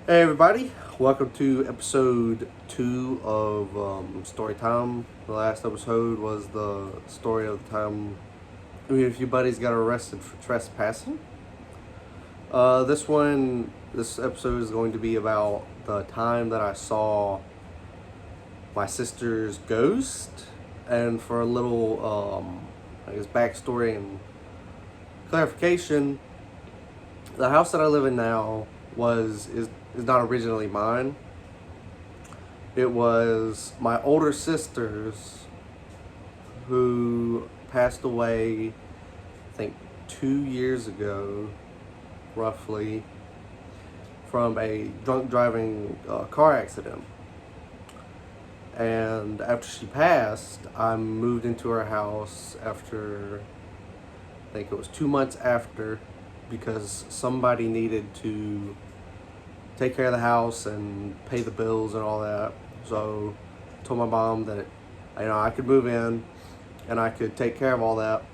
Hey everybody, welcome to episode 2 of Story Time. The last episode was the story of the time me and a few buddies got arrested for trespassing. This episode is going to be about the time that I saw my sister's ghost, and for a little, backstory and clarification, the house that I live in now is not originally mine. It was my older sister's, who passed away, I think, 2 years ago, roughly, from a drunk driving car accident. And after she passed, I moved into her house after, I think it was 2 months after, because somebody needed to take care of the house and pay the bills and all that. So I told my mom that I could move in and I could take care of all that.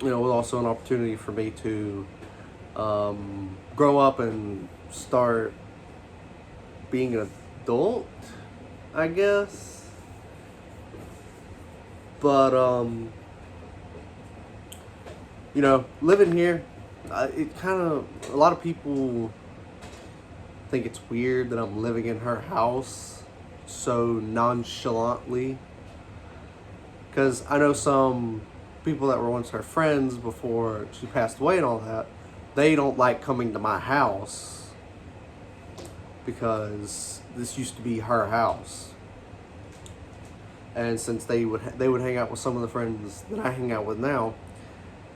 It was also an opportunity for me to grow up and start being an adult, I guess. But living here, it kind of, a lot of people think it's weird that I'm living in her house so nonchalantly, because I know some people that were once her friends before she passed away and all that, they don't like coming to my house because this used to be her house. And since they would hang out with some of the friends that I hang out with now,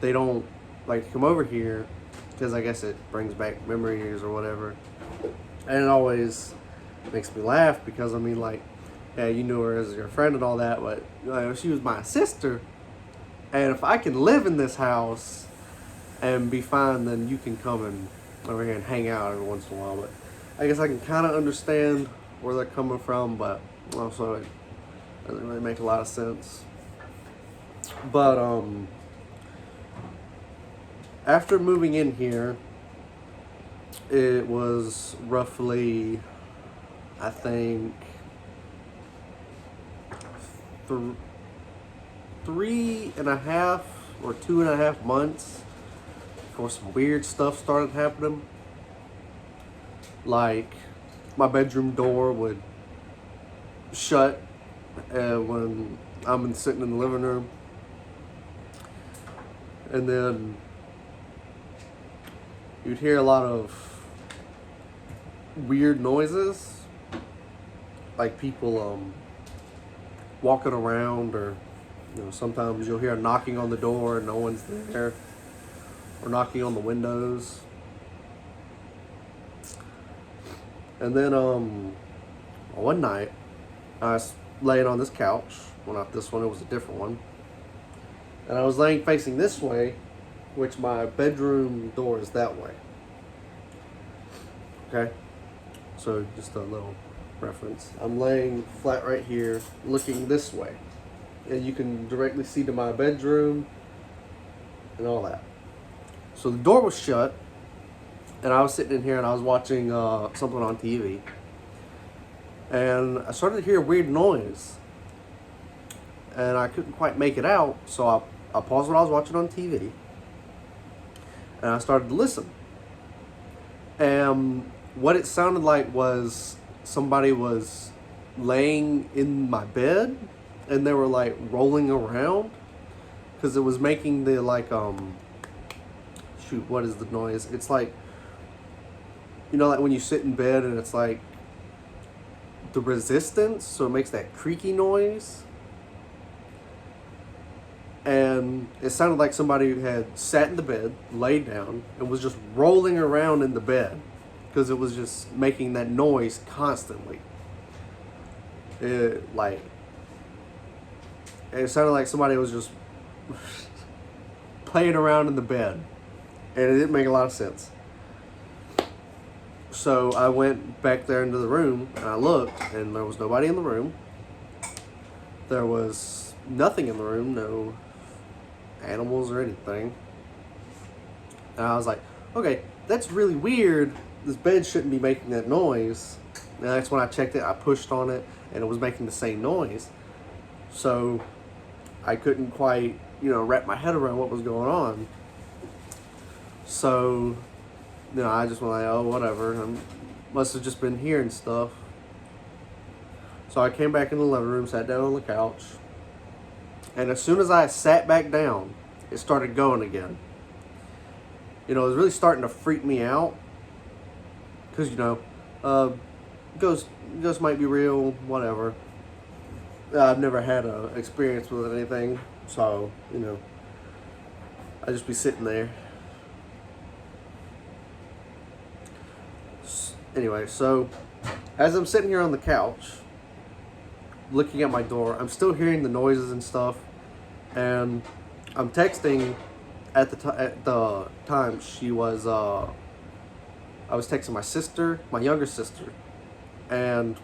they don't like to come over here because I guess it brings back memories or whatever. And it always makes me laugh because, yeah, you knew her as your friend and all that, but she was my sister. And if I can live in this house and be fine, then you can come and over here and hang out every once in a while. But I guess I can kind of understand where they're coming from, but also it doesn't really make a lot of sense. But after moving in here, it was roughly, I think, 3.5 or 2.5 months before some weird stuff started happening. Like, my bedroom door would shut when I'm sitting in the living room. And then you'd hear a lot of weird noises, like people walking around, or sometimes you'll hear a knocking on the door and no one's there, or knocking on the windows. And then one night I was laying on this couch. Well, not this one, it was a different one, and I was laying facing this way, which my bedroom door is that way. Okay, so just a little reference. I'm laying flat right here, looking this way, and you can directly see to my bedroom and all that. So the door was shut, and I was sitting in here and I was watching something on TV, and I started to hear a weird noise, and I couldn't quite make it out, so I paused what I was watching on TV, and I started to listen. And what it sounded like was somebody was laying in my bed and they were like rolling around, because it was making the what is the noise? It's like, like when you sit in bed and it's like the resistance, so it makes that creaky noise. And it sounded like somebody had sat in the bed, laid down, and was just rolling around in the bed, because it was just making that noise constantly. It sounded like somebody was just playing around in the bed, and it didn't make a lot of sense. So I went back there into the room and I looked, and there was nobody in the room. There was nothing in the room, no animals or anything. And I was like, okay, that's really weird this bed shouldn't be making that noise. And that's when I checked it. I pushed on it, and it was making the same noise. So I couldn't quite, wrap my head around what was going on. So, I just went like, oh, whatever. I must have just been hearing stuff. So I came back in the living room, sat down on the couch. And as soon as I sat back down, it started going again. It was really starting to freak me out. Because, ghosts might be real, whatever. I've never had an experience with anything. So, I'd just be sitting there. Anyway, so as I'm sitting here on the couch, looking at my door, I'm still hearing the noises and stuff. And I'm texting at the time. I was texting my sister, my younger sister, and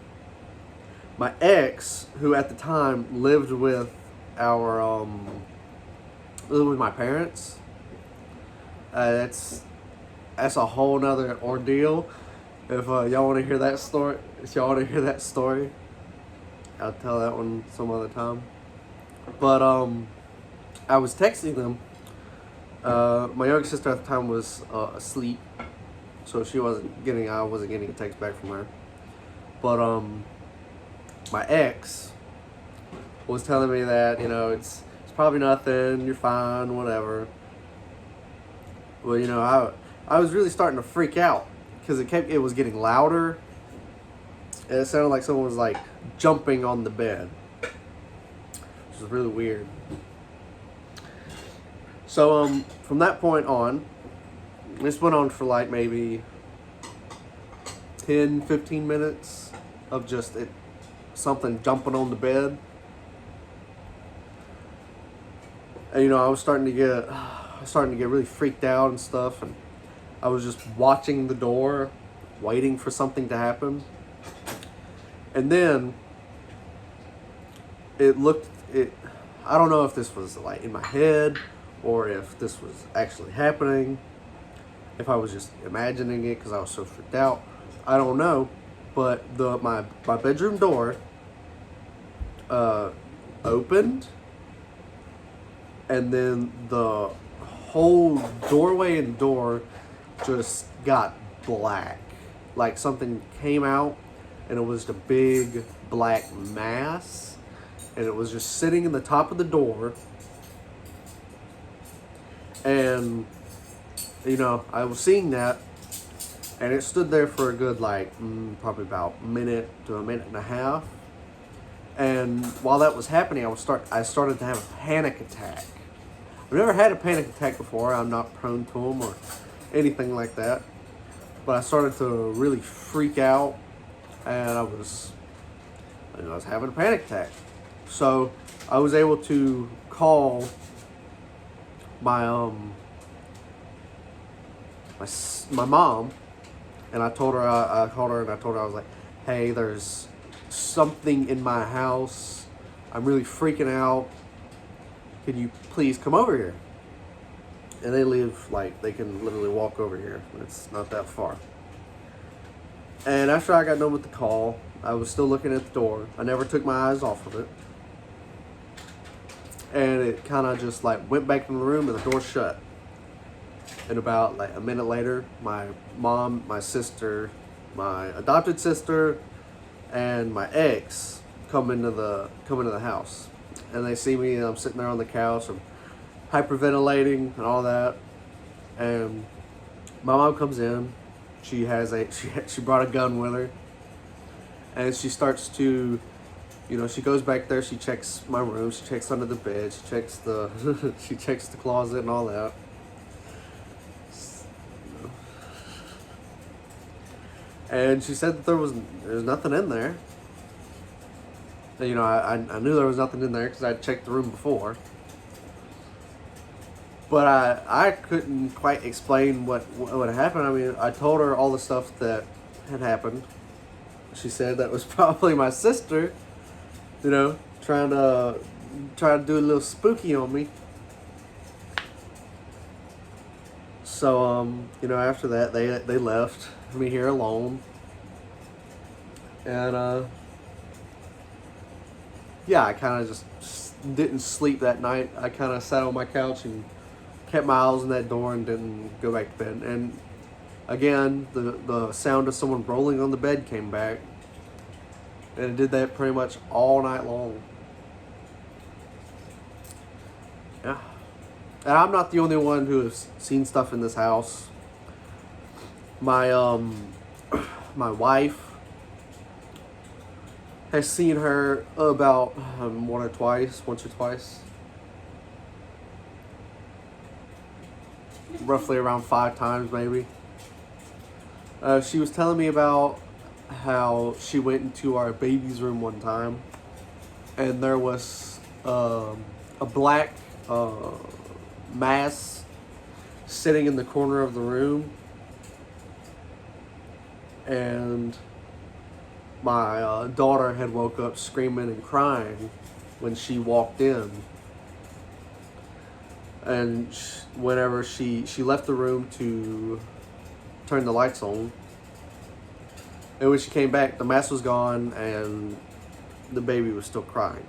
my ex, who at the time lived with my parents. That's a whole nother ordeal. If y'all want to hear that story, I'll tell that one some other time. But I was texting them. My younger sister at the time was asleep, so I wasn't getting a text back from her. But my ex was telling me that it's probably nothing, you're fine, whatever. Well, I was really starting to freak out because it was getting louder, and it sounded like someone was like jumping on the bed, which was really weird. So from that point on, this went on for like maybe 10-15 minutes of just something jumping on the bed. And I was starting to get really freaked out and stuff, and I was just watching the door, waiting for something to happen. And then I don't know if this was like in my head or if this was actually happening, if I was just imagining it because I was so freaked out. I don't know, but my bedroom door opened, and then the whole doorway and door just got black. Like something came out, and it was a big black mass, and it was just sitting in the top of the door. And I was seeing that, and it stood there for a good probably about a minute to a minute and a half. And while that was happening, I started to have a panic attack. I've never had a panic attack before. I'm not prone to them or anything like that. But I started to really freak out, and I was having a panic attack. So I was able to call my mom, and I told her I was like, hey, there's something in my house. I'm really freaking out. Can you please come over here? And they live they can literally walk over here. It's not that far. And after I got done with the call, I was still looking at the door. I never took my eyes off of it. And it kind of just went back in the room, and the door shut. And about a minute later, my mom, my sister, my adopted sister, and my ex come into the house. And they see me, and I'm sitting there on the couch, I'm hyperventilating and all that. And my mom comes in. She brought a gun with her, and she starts to, she goes back there. She checks my room. She checks under the bed. She checks she checks the closet and all that. And she said that there's nothing in there. I knew there was nothing in there because I'd checked the room before. But I couldn't quite explain what happened. I mean, I told her all the stuff that had happened. She said that was probably my sister, trying to do a little spooky on me. So after that they left me here alone, and yeah, I kind of just didn't sleep that night. I kind of sat on my couch and kept my eyes on that door and didn't go back to bed. And again, the sound of someone rolling on the bed came back, and it did that pretty much all night long. Yeah. And I'm not the only one who has seen stuff in this house. My my wife has seen her about once or twice. Roughly around 5 times maybe. She was telling me about how she went into our baby's room one time, and there was a black mass sitting in the corner of the room, and my daughter had woke up screaming and crying when she walked in. And whenever she left the room to turn the lights on, and when she came back, the mask was gone and the baby was still crying.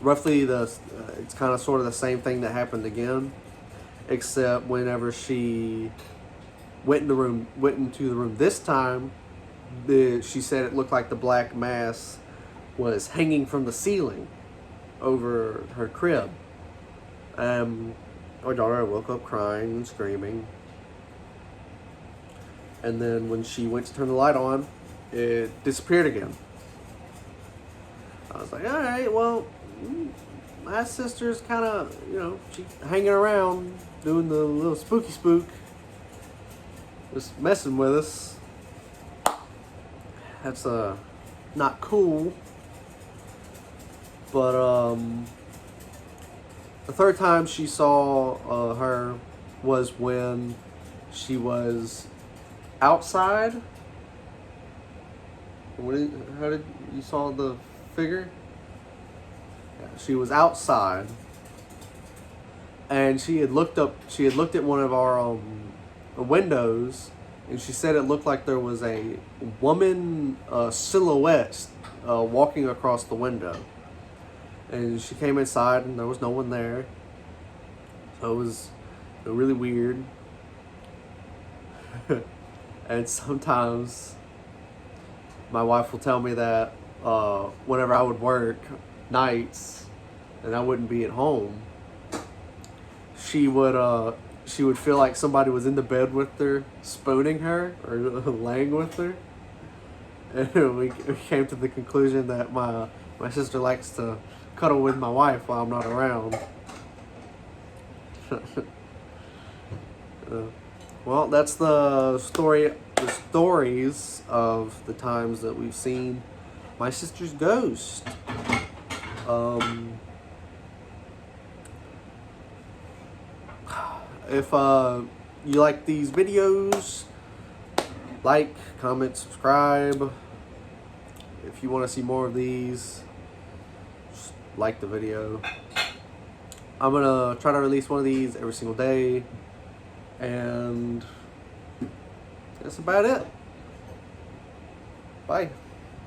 Roughly it's kind of sort of the same thing that happened again, except whenever she went into the room this time, she said it looked like the black mass was hanging from the ceiling over her crib. My daughter woke up crying and screaming, and then when she went to turn the light on, it disappeared again. I was like, all right, well, my sister's kind of, she's hanging around doing the little spooky spook, just messing with us. That's not cool. But the third time she saw her was when she was outside. How did you saw the figure? Yeah, she was outside, and she had looked at one of our windows, and she said it looked like there was a woman silhouette walking across the window. And she came inside, and there was no one there. So it was really weird. And sometimes my wife will tell me that whenever I would work nights and I wouldn't be at home, she would feel like somebody was in the bed with her, spooning her or laying with her. And we came to the conclusion that my sister likes to cuddle with my wife while I'm not around. Well, that's the stories of the times that we've seen my sister's ghost. If you like these videos, like, comment, subscribe. If you want to see more of these, just like the video. I'm gonna try to release one of these every single day, and that's about it. Bye.